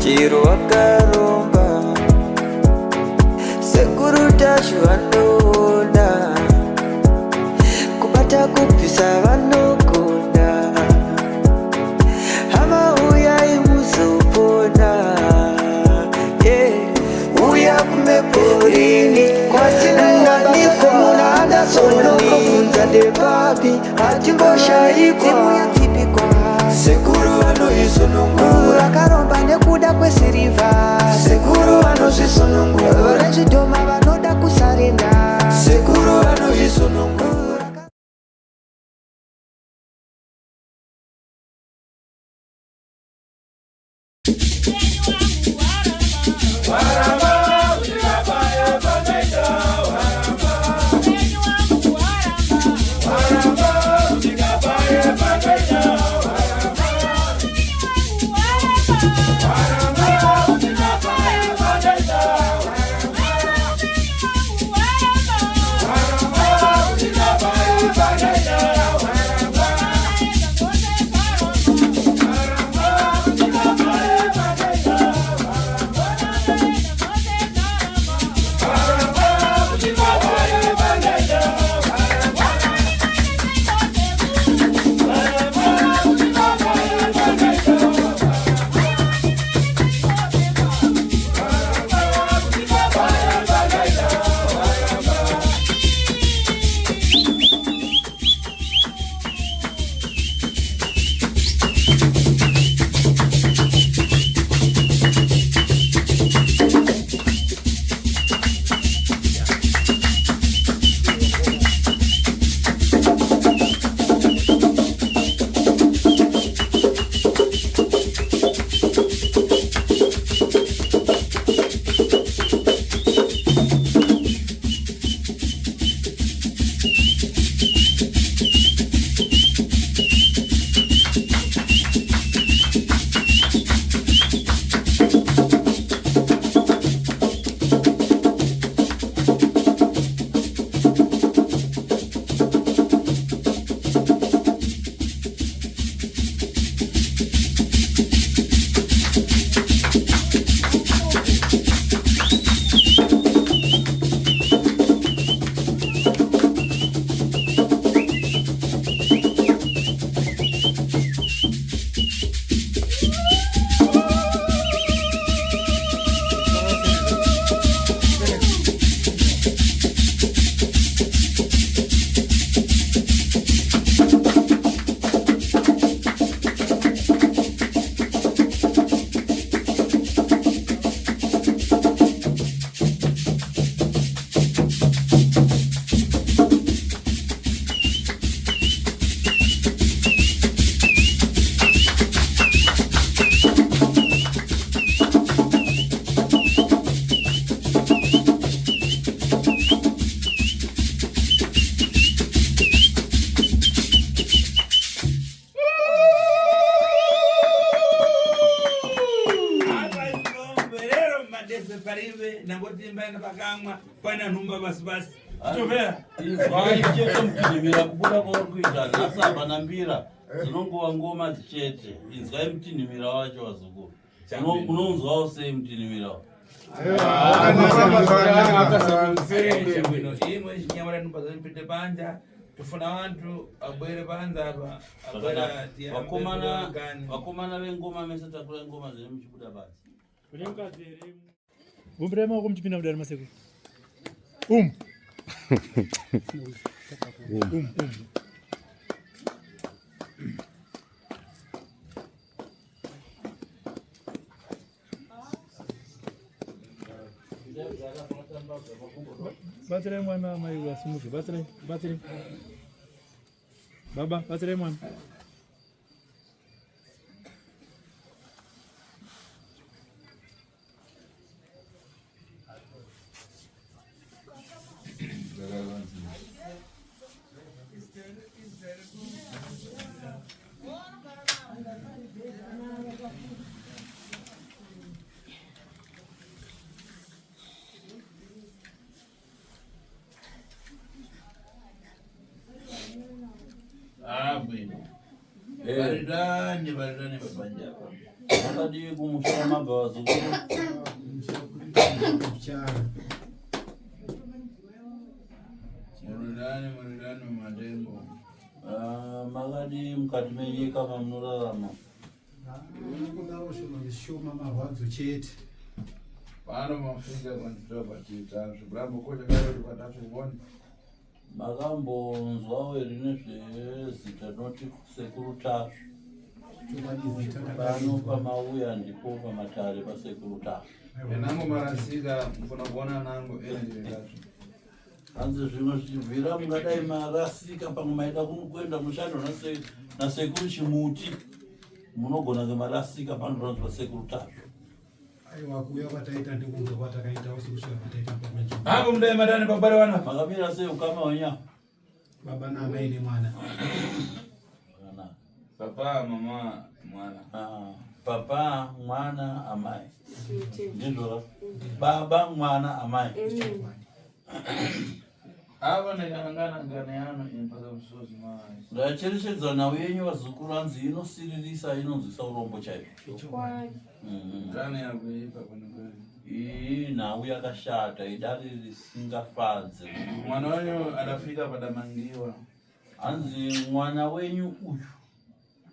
chiro wakaromba sekuru tacho vanoona kubata kupisa vanogona hama uyai muzopona uya kumeporini kwatinanganiko muna adasonokofunza ndepapi atimboshaikwa sekuru vanoisonongura akaromba nekuda kwesirivha sekuru vanozvisonongura rechidhoma vanoda kusarenda sekuru vanozvisonongura. Parive na ngoti mbana pakamwa pana numba basi tovera izwai chete mtinimira kubuda kwakuita nhasi bana mbira zinongova ngoma dzichete inzwai mtinimira wacho wazukuru unonzwawo sei mtinimira imwe chinyamara numba zanipinde panja tofuna vantu abwere panza apa vakomana vengoma mese takura ngoma zviri muchibuda basi Vumbrema como de final de arma seco. Batere mwana mai wasumuke batere. Baba batere mwana. Bueno. Baridani babanja hapa. Makadi kumusha mabva zukuru. Murirani madembo. Makadi mukati menyika mamunorarama. Pano mafika kwanitoba tita zvibramo koje kare kwatatu kubona. Makambonzwawo nezvezita rinoti Sekuru Tasvi. Pano pamauya ndipo pamatare paSekuru Tasvi. Nango marasika mfuna kuona nango endirekacho. Hanzi zvimwe zvibvira mungadai marasika pamwe maida kuenda mushando naSekuru Chimuti. Munogona ngemarasika panoranzwa Sekuru Tasvi. Aiwa kuya kwataita ndikunzwa kwatakaita usikusvika kwataita pamwe. Hango mudai madani babara wana. Makamira sei ukama wenya? Baba na amai ne mwana. Papa, mama, mwana. Papa, mwana, amai. Ndizvo. Baba, mwana, amai. Ava nekangana ngane yano impaka musozi mai. Ndacherechedza nhau yenyu vazukuru hanzi inosiririsa inonzwisa urombo chaizvo. Ngane yakuipa kwenekweli. Iyi nhau yakashata idare risingafadze. Mwana wanyu adafika padamangiwa. Hanzi mwana wenyu uyu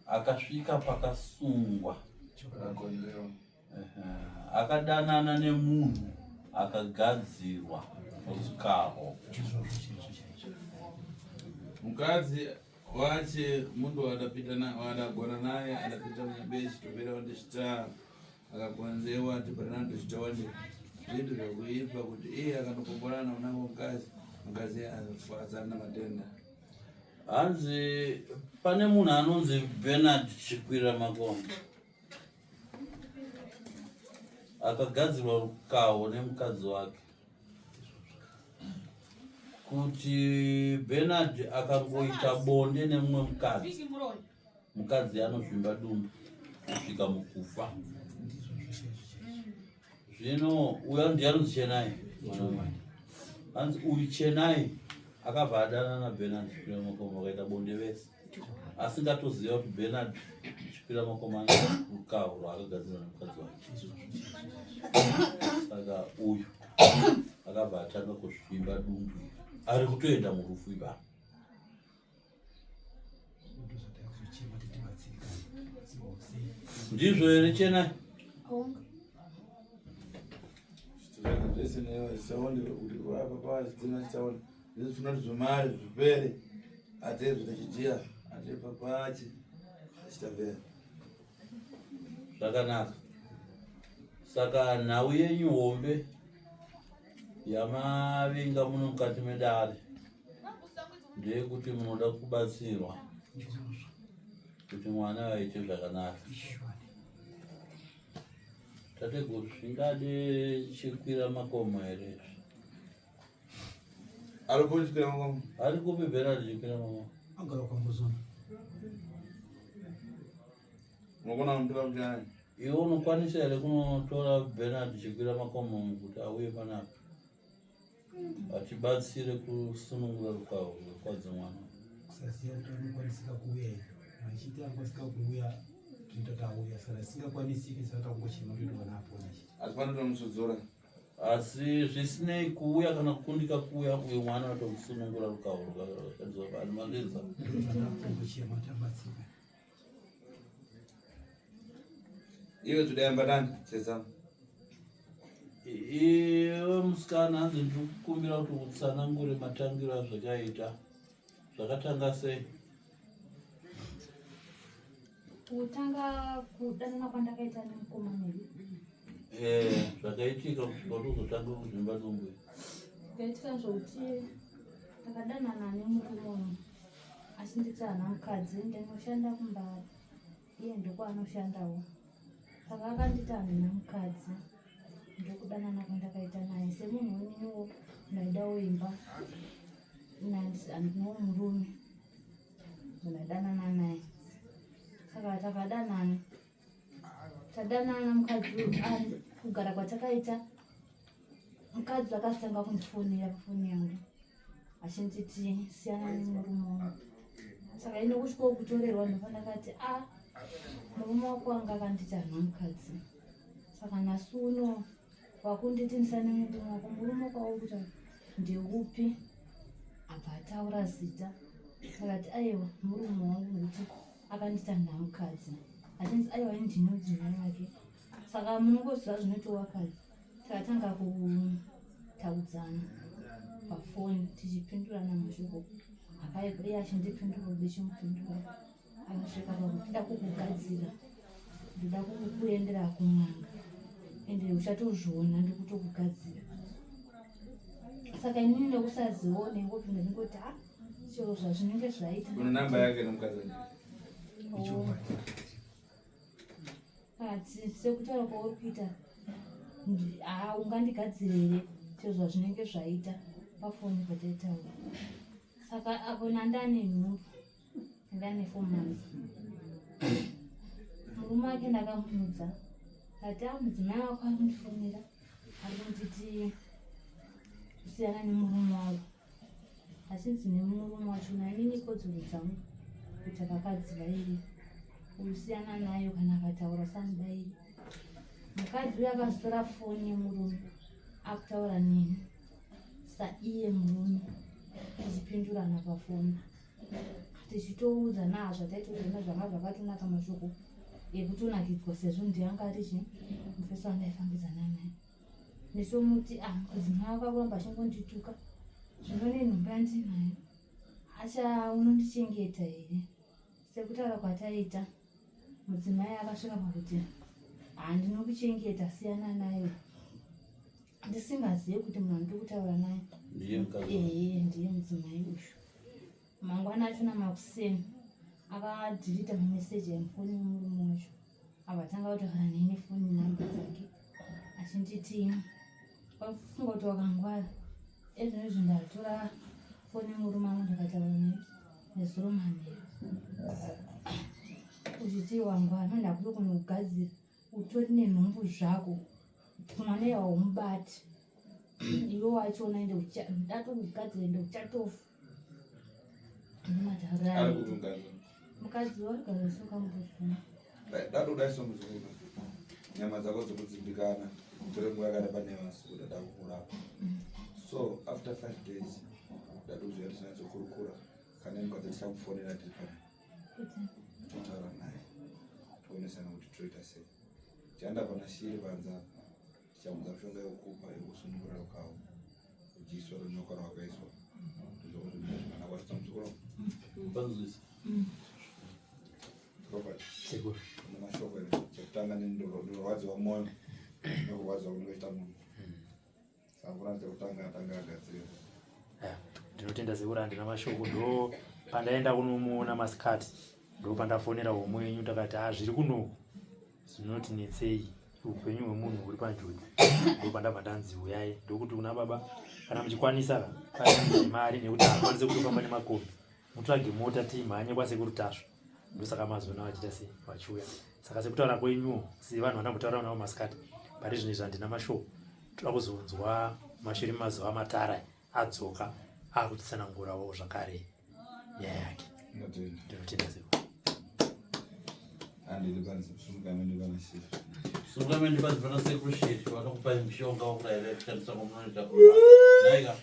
akasvika pakasungwa. Akakonzewa. Akadanana nemunhu akagadzirwa rukaho. Mukadzi wache mundu wadagona naye adapita mubeshi topera wande chitara akakonzewa tiparanando chitawande zvintu zvakuipa kuti iye akanokomborana unango mukadzi azana matenda. Hanzi pane munhu anonzi Bernard Chikwira Makomba akagadzirwa rukaho nemukadzi wake kuti Bernard akangoita bonde nemumwe mukadzi anozvimba dumbu kusvika mukufa. Zvino uya ndiye anonzi Chenai. Hanzi uyu Chenai akabva adana naBernard Chikwira Makomba akaita bonde vese asingatoziva kuti Bernard Chikwira Makomba ane rukaho rwaakagadzirwa nemukadzi wake. Saka uyu akabva atanga kuzvimba dumbu ari kutoenda murufu ipapo. Ndizvo here Chenai? Zvese nevachisaonera kuti vapa pazvitina chisaona zvinofuna kuti zvomari zvipere atezvo tachitia atepa pachi achitapera. Zvakanaka. Saka nhau yenyu hombe yamavinga muno mukati medare ndeyekuti munoda kubatsirwa kuti mwana aite zvakanaka. Tateguru zvingade Chikwira Makomba here? Aripo Chikwira Makomba? Ari kupi Bernard Chikwira Makomba? Agara kwambozona. Unogona kumtora kuti ani? Iwe unokwanisa here kunotora Bernard Chikwira Makomba kuti auye panapa achibatsire kusunungura rukaho rwekwadzi mwana? Kusaziya kuti anokwanisika kuuya here. Machiti akwanisika kuuya totauya saka singakwanisiki saka kungochema kuti mwana apone. Asi pano tomusodzora. Asi zvisinei kuuya kana kukundika kuuya uyu mwana atomusunungura rukaho rwakadzwa pani mageza. Kungochema tabatsika. Iwe tudayamba dani sesa. Iwe musikana hanzi ndikukumbira kuti utsanangure matangiro azvakaita. Zvakatanga sei? Kutanga kudanana kwandakaita nemukomana uyu. Zvakaitika kusvika kuzotanga kuzvimba dumbu. Zvaitika zvokuti takadanana nemurume achinditsana mukadzi ndinoshanda kuMbara iye ndokwanoshandawo. Saka akandita namukadzi ndokudanana kwandakaita naye semunhu weniniwo ndaidawo imba andinowo murume ndadanana naye. Saka takadanana tadanana mukadzi kugara kwatakaita mukadzi akatanga kundifonera pafoni yangu achinditi siyana nemurume wangu. Saka ino kusvika kutorerwa ndopanda kati murume wako anga akanditi hana mukadzi. Saka nhasi uno wakunditi ndisane murume wako, murume kwauri kuti ndeupi? Abva ataura zita. Akati aiwa murume wangu kuti akanditi hana mukadzi. Achinzi aiwa ndine mudzimai wake. Saka munongoziva zvinoita wakadzi. Takatanga kutaudzana pafoni tichipindurana mashoko. Iye achindipindura ndichimupindura. Akasvika pakuti ndida kukugadzira, ndida kukuendera kun'anga, ende uchatozviona ndikutokugadzira. Saka inini nekusazivawo nengopinda ndingoti chero zvazvinenge zvaita. Una namba yake nomukadzi Kati sekutaura kwauri kuita ungandigadzira here chero zvazvinenge zvaita pafoni pataitaura. Saka apo nandane nhumbu, ndane 4 months. Murume wake ndakamuudza ati mudzimai wako ari kundifonera ari kunditi kusiyana nemurume wako. Achinzi nemurume wacho nainini kodzero dzangu kuti akakadzi vairi usiyana nayo kana akataura samudairi. Mukadzi uyo akazora foni yemurume akutaura neni saiye murume tichipindurana pafoni tichitoudzana zvataitoona zvanga zvakatonaka mashoko ekutonakidzwa sezvo ndianga arichi mufeso wandaifambidzana naye. Nesomuti mudzimai wako akuramba achingondituka zvino nenhumbi yandinayo unondichengeta here? Sekutaura kwataita mudzimai akasvika pakuti handinokuchengeta, siyana nayo. Ndisingazivi kuti munhu andiri kutaura naye ndiye mudzimai uyu. Mangwana acho namakuseni akadhirita mameseji emufoni yemurume wacho, abatanga kutaura neni foni nhamba dzake achinditi wafunga kuti wakangwara. Ezvinezvi ndatora foni yemurume wangu ndakataura nezurumani uchiti wangwara ndoda kuda kunogadzira utori nenhumbu zvako mwana yaumubati iwe wachiona ende ndatokugadzira ende uchatofa. Mukadzi warigara sokambofunga dadodaisomuzuva nyama dzako dzekudzimbikana tore nguva yakadaba nevasi dada kukurapa. So after 5 days dadoziva tisinatsokurukura kana mukadzi tichakufonera tiri pana totaura naye toonesana kuti toita sei. Tichaenda pana shiri panza tichaudza mishonga yekukupa yekusunungura rukawo uchiiswa runyoka rwakaiswa ndokuti kana kwasitamusukura panzwisa nemashoko chekutanga ndorwadziwa mwoyo nekurwadziwa kunoita munhu. Saka chekutanga atanga agadzira. Ndinotenda sekuri handina mashoko. Ndo pandaenda kunomuona masikati ndo pandafonera homwenyu takati zviri kunoku zvinotinetsei upenyu hwemunhu huri panjodzi. Ndo pandabva ndanzi uyai ndokuti una baba kana muchikwanisa pane mari nekuti haakwanisi kutofamba nemakombi mutsvage mota timhanye kwasekuri tasva. Ndosaka mazuva vachita sei vachiuya. Saka sekutaura kwenyuwo si vanhu vandambotaura navo masikati pari zvinezvi handina mashoko. Toda kuzonzwa mashure mazuva matara adzoka akutsanangurawo zvakare nyaya yake. Ndinotenda sekuri. Sungameni bazivana sekuru shiri wakakupai mushonga wokurayira kushandisa ngomunoita naika